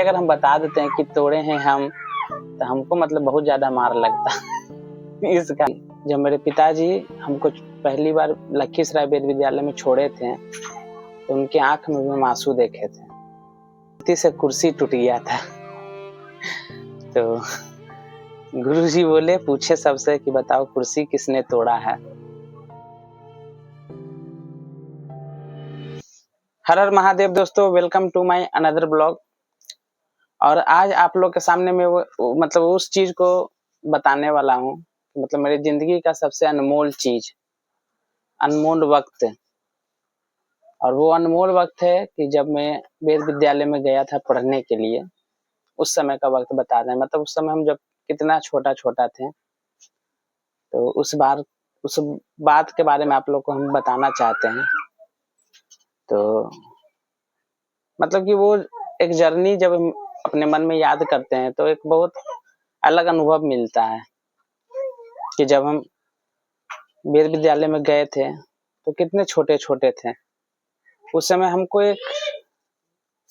अगर हम बता देते हैं कि तोड़े हैं हम, तो हमको मतलब बहुत ज्यादा मार लगता इसका। जब मेरे पिताजी हमको पहली बार लखीसराय वेद विद्यालय में छोड़े थे, तो उनके आंख में हम आंसू देखे थे। गलती से कुर्सी टूट गया था तो गुरुजी बोले, पूछे सबसे कि बताओ कुर्सी किसने तोड़ा है। हर हर महादेव दोस्तों, welcome to my another blog. और आज आप लोग के सामने में मतलब उस चीज को बताने वाला हूँ, मतलब मेरी जिंदगी का सबसे अनमोल चीज, अनमोल वक्त। और वो अनमोल वक्त है कि जब मैं वेद विद्यालय में गया था पढ़ने के लिए, उस समय का वक्त बता रहे हैं। मतलब उस समय हम जब कितना छोटा छोटा थे, तो उस बात के बारे में आप लोग को हम बताना चाहते हैं। तो मतलब कि वो एक जर्नी जब हम अपने मन में याद करते हैं, तो एक बहुत अलग अनुभव मिलता है कि जब हम वेद विद्यालय में गए थे तो कितने छोटे छोटे थे। उस समय हमको एक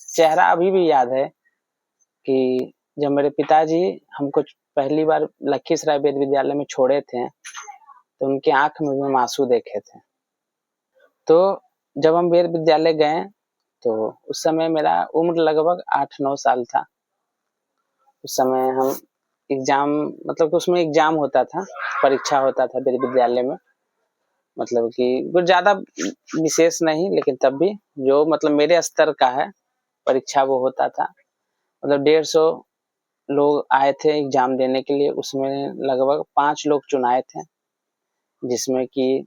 चेहरा अभी भी याद है कि जब मेरे पिताजी हमको पहली बार लखीसराय वेद विद्यालय में छोड़े थे, तो उनके आंख में हम आंसू देखे थे। तो जब हम वेद विद्यालय गए, तो उस समय मेरा उम्र लगभग 8-9 साल था। उस समय हम एग्जाम, मतलब उसमें एग्जाम होता था, परीक्षा होता था वेद विद्यालय में। मतलब कि कुछ ज्यादा विशेष नहीं, लेकिन तब भी जो मतलब मेरे स्तर का है परीक्षा वो होता था। मतलब 150 लोग आए थे एग्जाम देने के लिए। उसमें लगभग 5 लोग चुनाए थे, जिसमें कि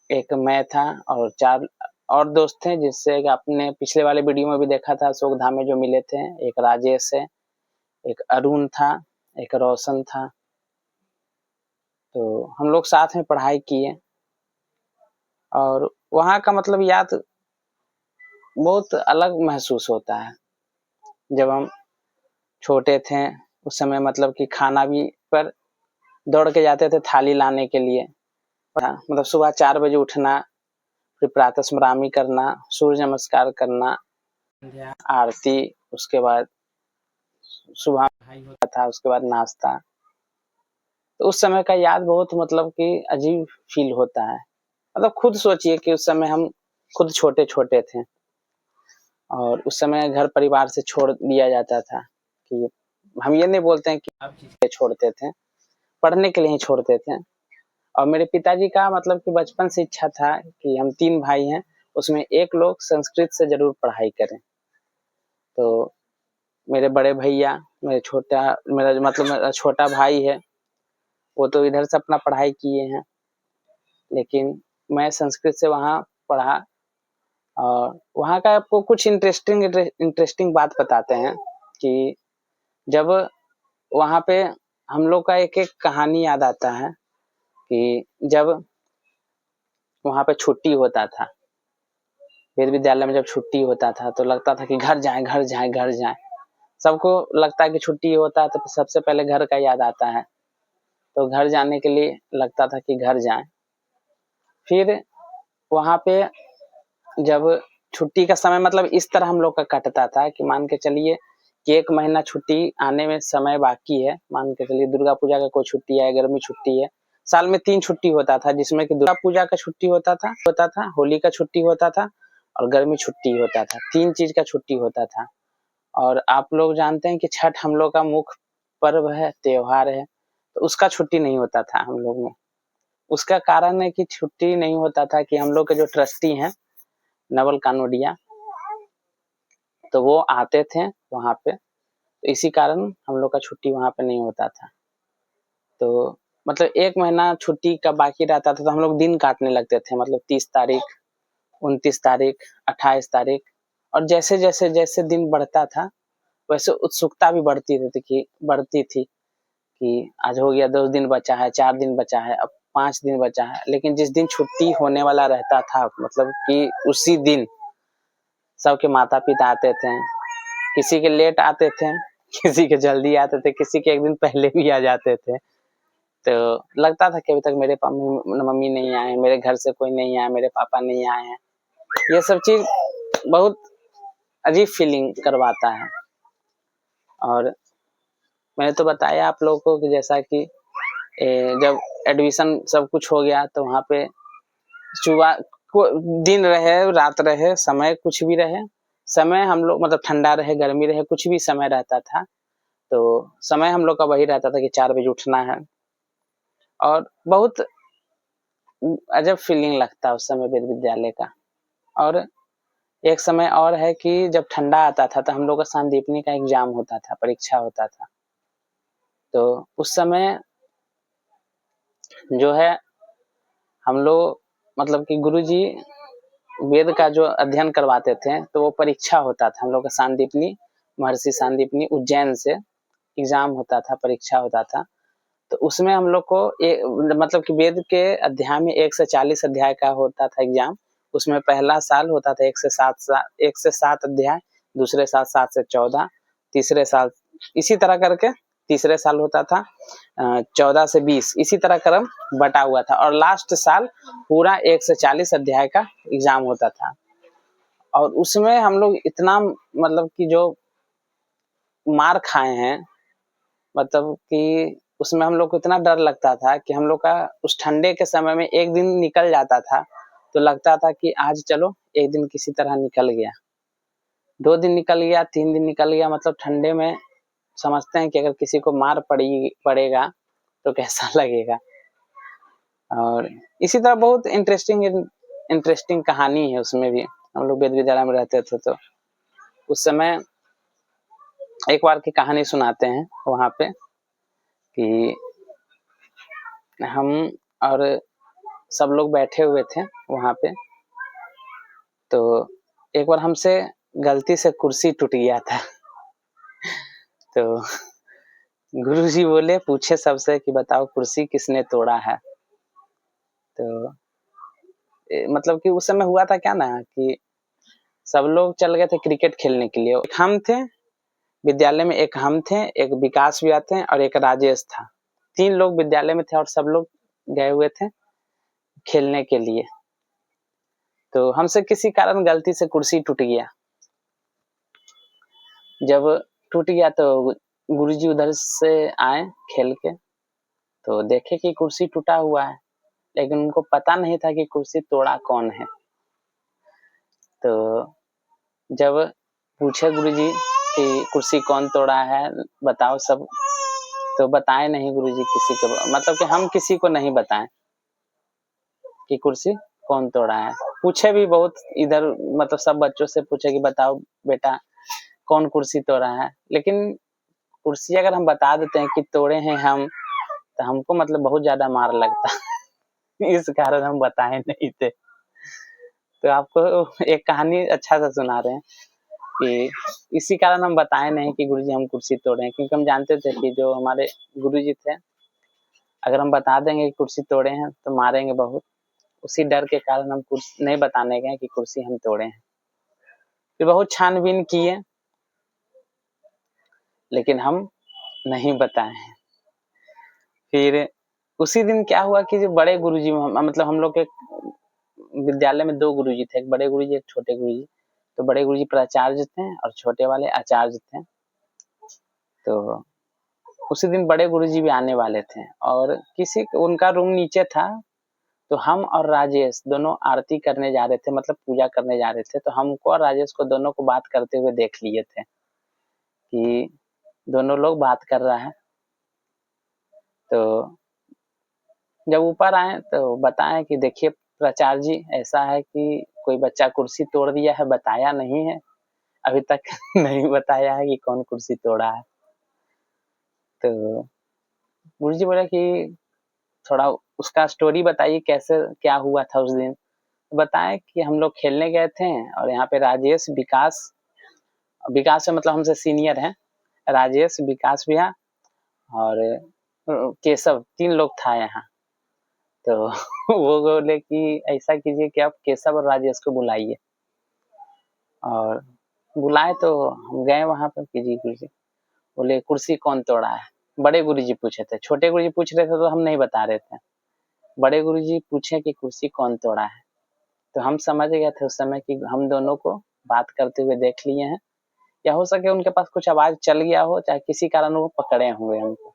एक मैं था और 4 और दोस्त थे, जिससे आपने पिछले वाले वीडियो में भी देखा था, अशोक धाम में जो मिले थे। एक राजेश है, एक अरुण था, एक रोशन था। तो हम लोग साथ में पढ़ाई किए, और वहाँ का मतलब याद बहुत अलग महसूस होता है। जब हम छोटे थे उस समय मतलब कि खाना भी पर दौड़ के जाते थे थाली लाने के लिए। मतलब सुबह 4 बजे उठना, फिर प्रातः स्मरामी करना, सूर्य नमस्कार करना, आरती, उसके बाद सुबह होता था, उसके बाद नाश्ता। तो उस समय का याद बहुत मतलब कि अजीब फील होता है। मतलब खुद सोचिए कि उस समय हम खुद छोटे छोटे थे, और उस समय घर परिवार से छोड़ दिया जाता था। कि हम ये नहीं बोलते हैं कि आप किसलिए छोड़ते थे, पढ़ने के लिए ही छोड़ते थे। और मेरे पिताजी का मतलब कि बचपन से इच्छा था कि हम 3 भाई हैं, उसमें एक लोग संस्कृत से जरूर पढ़ाई करें। तो मेरे बड़े भैया, मेरा छोटा भाई है, वो तो इधर से अपना पढ़ाई किए हैं, लेकिन मैं संस्कृत से वहाँ पढ़ा। और वहाँ का आपको कुछ इंटरेस्टिंग बात बताते हैं कि जब वहाँ पे हम लोग का एक एक कहानी याद आता है कि जब वहाँ पे छुट्टी होता था, वेद विद्यालय में जब छुट्टी होता था, तो लगता था कि घर जाएं घर जाएं घर जाएं। सबको लगता है कि छुट्टी होता है तो सबसे पहले घर का याद आता है, तो घर जाने के लिए लगता था कि घर जाएं। फिर वहाँ पे जब छुट्टी का समय मतलब इस तरह हम लोग का कटता था कि मान के चलिए कि 1 महीना छुट्टी आने में समय बाकी है। मान के चलिए दुर्गा पूजा का कोई छुट्टी है, गर्मी छुट्टी है। साल में 3 छुट्टी होता था, जिसमें कि दुर्गा पूजा का छुट्टी होता था, होली का छुट्टी होता था, और गर्मी छुट्टी होता था। 3 चीज का छुट्टी होता था। और आप लोग जानते हैं कि छठ हम लोग का मुख्य पर्व है, त्योहार है, तो उसका छुट्टी नहीं होता था हम लोग में। उसका कारण है कि छुट्टी नहीं होता था कि हम लोग के जो ट्रस्टी हैं नवल कानोडिया, तो वो आते थे वहाँ पे, तो इसी कारण हम लोग का छुट्टी वहाँ पे नहीं होता था। तो मतलब 1 महीना छुट्टी का बाकी रहता था, तो हम लोग दिन काटने लगते थे। मतलब 30 तारीख, 29 तारीख, 28 तारीख। और जैसे जैसे जैसे दिन बढ़ता था, वैसे उत्सुकता भी बढ़ती थी कि आज हो गया, 2 दिन बचा है, 4 दिन बचा है, अब 5 दिन बचा है। लेकिन जिस दिन छुट्टी होने वाला रहता था, मतलब कि उसी दिन सबके माता पिता आते थे। किसी के लेट आते थे, किसी के जल्दी आते थे, किसी के 1 दिन पहले भी आ जाते थे। तो लगता था कि अभी तक मेरे मम्मी नहीं आए, मेरे घर से कोई नहीं आया, मेरे पापा नहीं आए हैं। ये सब चीज बहुत अजीब फीलिंग करवाता है। और मैंने तो बताया आप लोगों को कि जैसा कि जब एडमिशन सब कुछ हो गया तो वहाँ पे सुबह को दिन रहे रात रहे समय कुछ भी रहे, समय हम लोग मतलब ठंडा रहे गर्मी रहे कुछ भी समय रहता था, तो समय हम लोग का वही रहता था कि 4 बजे उठना है। और बहुत अजब फीलिंग लगता है उस समय वेद विद्यालय का। और एक समय और है कि जब ठंडा आता था तो हम लोग का सांदीपनी का एग्जाम होता था, परीक्षा होता था। तो उस समय जो है हम लोग मतलब कि गुरुजी वेद का जो अध्ययन करवाते थे तो वो परीक्षा होता था हम लोग का सांदीपनी, महर्षि सांदीपनी उज्जैन से एग्जाम होता था, परीक्षा होता था। तो उसमें हम लोग को मतलब कि वेद के अध्याय में 1 से 40 अध्याय का होता था एग्जाम। उसमें पहला साल होता था 1 से 7 अध्याय, दूसरे साल 7 से 14, तीसरे साल इसी तरह करके तीसरे साल होता था 14 से 20, इसी तरह क्रम बटा हुआ था। और लास्ट साल पूरा 1 से 40 अध्याय का एग्जाम होता था। और उसमें हम लोग इतना मतलब कि जो मार खाए हैं, मतलब कि उसमें हम लोग को इतना डर लगता था कि हम लोग का उस ठंडे के समय में एक दिन निकल जाता था तो लगता था कि आज चलो एक दिन किसी तरह निकल गया, 2 दिन निकल गया, 3 दिन निकल गया, मतलब ठंडे में समझते हैं कि अगर किसी को मार पड़ेगा तो कैसा लगेगा। और इसी तरह बहुत इंटरेस्टिंग कहानी है उसमें भी। हम लोग वेद विद्यालय में रहते थे तो उस समय एक बार की कहानी सुनाते हैं वहाँ पे कि हम और सब लोग बैठे हुए थे वहाँ पे। तो एक बार हमसे गलती से कुर्सी टूट गया था तो गुरुजी बोले, पूछे सबसे कि बताओ कुर्सी किसने तोड़ा है। तो मतलब कि उस समय हुआ था क्या ना कि सब लोग चल गए थे क्रिकेट खेलने के लिए। हम थे विद्यालय में, एक हम थे, एक विकास भैया थे और एक राजेश था। 3 लोग विद्यालय में थे और सब लोग गए हुए थे खेलने के लिए। तो हमसे किसी कारण गलती से कुर्सी टूट गया। जब टूट गया तो गुरुजी उधर से आए खेल के, तो देखे कि कुर्सी टूटा हुआ है, लेकिन उनको पता नहीं था कि कुर्सी तोड़ा कौन है। तो जब पूछे गुरुजी कि कुर्सी कौन तोड़ा है बताओ सब, तो बताए नहीं गुरुजी किसी को, मतलब कि हम किसी को नहीं बताएं कि कुर्सी कौन तोड़ा है। पूछे भी बहुत इधर, मतलब सब बच्चों से पूछे कि बताओ बेटा कौन कुर्सी तोड़ा है, लेकिन कुर्सी अगर हम बता देते हैं कि तोड़े हैं हम, तो हमको मतलब बहुत ज्यादा मार लगता इस कारण हम बताए नहीं थे। तो आपको एक कहानी अच्छा सा सुना रहे हैं कि इसी कारण हम बताए नहीं कि गुरुजी हम कुर्सी तोड़े हैं, क्योंकि हम जानते थे कि जो हमारे गुरुजी थे, अगर हम बता देंगे कि कुर्सी तोड़े हैं तो मारेंगे बहुत। उसी डर के कारण हम कुर्सी नहीं बताने गए कि कुर्सी हम तोड़े हैं। फिर बहुत छानबीन किए लेकिन हम नहीं बताए। फिर उसी दिन क्या हुआ कि जो बड़े गुरुजी, मतलब हम लोग के विद्यालय में 2 गुरुजी थे, एक बड़े गुरुजी एक छोटे गुरुजी। तो बड़े गुरुजी प्राचार्य थे और छोटे वाले आचार्य थे। तो उसी दिन बड़े गुरुजी भी आने वाले थे और उनका रूम नीचे था। तो हम और राजेश दोनों आरती करने जा रहे थे, मतलब पूजा करने जा रहे थे। तो हमको और राजेश को दोनों को बात करते हुए देख लिए थे कि दोनों लोग बात कर रहा है। तो जब ऊपर आए तो बताएं कि देखिए प्राचार्य जी, ऐसा है कि कोई बच्चा कुर्सी तोड़ दिया है, बताया नहीं है अभी तक नहीं बताया है कि कौन कुर्सी तोड़ा है। तो गुरुजी बोले कि थोड़ा उसका स्टोरी बताइए, कैसे क्या हुआ था उस दिन। बताएं कि हम लोग खेलने गए थे और यहाँ पे राजेश, विकास से मतलब हमसे सीनियर हैं, राजेश, विकास भैया और केशव, 3 लोग था यहाँ। तो वो बोले कि ऐसा कीजिए कि आप केशव और राजेश को बुलाइए। और बुलाए तो हम गए वहां पर कि जी गुरुजी। बोले कुर्सी कौन तोड़ा है। बड़े गुरुजी पूछे थे, छोटे गुरुजी पूछ रहे थे तो हम नहीं बता रहे थे। बड़े गुरुजी पूछे कि कुर्सी कौन तोड़ा है। तो हम समझ गए थे उस समय कि हम दोनों को बात करते हुए देख लिए हैं या हो सके उनके पास कुछ आवाज चल गया हो, चाहे किसी कारण वो पकड़े हुए हमको।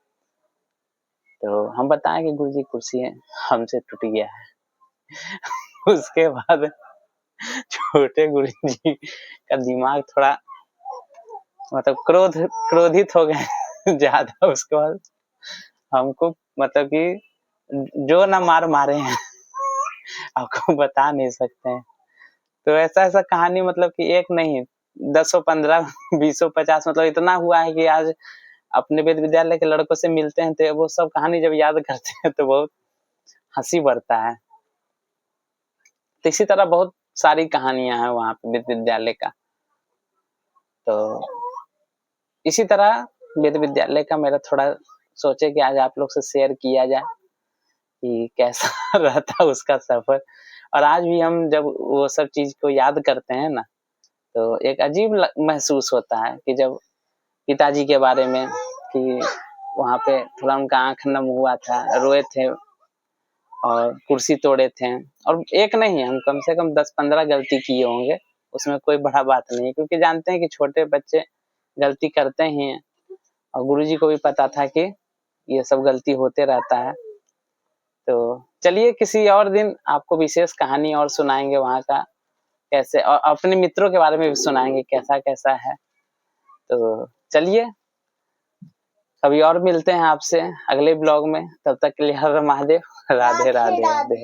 तो हम बताएं कि गुरुजी कुर्सी हमसे टूट गया है। उसके बाद छोटे गुरुजी का दिमाग थोड़ा मतलब क्रोधित हो गए ज्यादा। उसके बाद हमको मतलब कि जो ना मार मारे हैं आपको बता नहीं सकते हैं। तो ऐसा कहानी मतलब कि एक नहीं, 10 15 20 50 मतलब इतना हुआ है कि आज अपने वेद विद्यालय के लड़कों से मिलते हैं तो वो सब कहानी जब याद करते हैं तो बहुत हंसी बढ़ता है। तो इसी तरह बहुत सारी कहानियां हैं वहाँ पे वेद विद्यालय का। तो इसी तरह वेद विद्यालय का मेरा थोड़ा सोचे कि आज आप लोग से शेयर किया जाए कि कैसा रहता उसका सफर। और आज भी हम जब वो सब चीज को याद करते हैं ना तो एक अजीब महसूस होता है कि जब पिताजी के बारे में कि वहाँ पे थोड़ा उनका आंख नम हुआ था, रोए थे और कुर्सी तोड़े थे। और एक नहीं, हम कम से कम 10-15 गलती किए होंगे, उसमें कोई बड़ा बात नहीं, क्योंकि जानते हैं कि छोटे बच्चे गलती करते ही हैं। और गुरुजी को भी पता था कि ये सब गलती होते रहता है। तो चलिए किसी और दिन आपको विशेष कहानी और सुनाएंगे वहाँ का कैसे, और अपने मित्रों के बारे में भी सुनाएंगे कैसा कैसा है। तो चलिए कभी और मिलते हैं आपसे अगले ब्लॉग में। तब तक के लिए हर हर महादेव। राधे राधे राधे।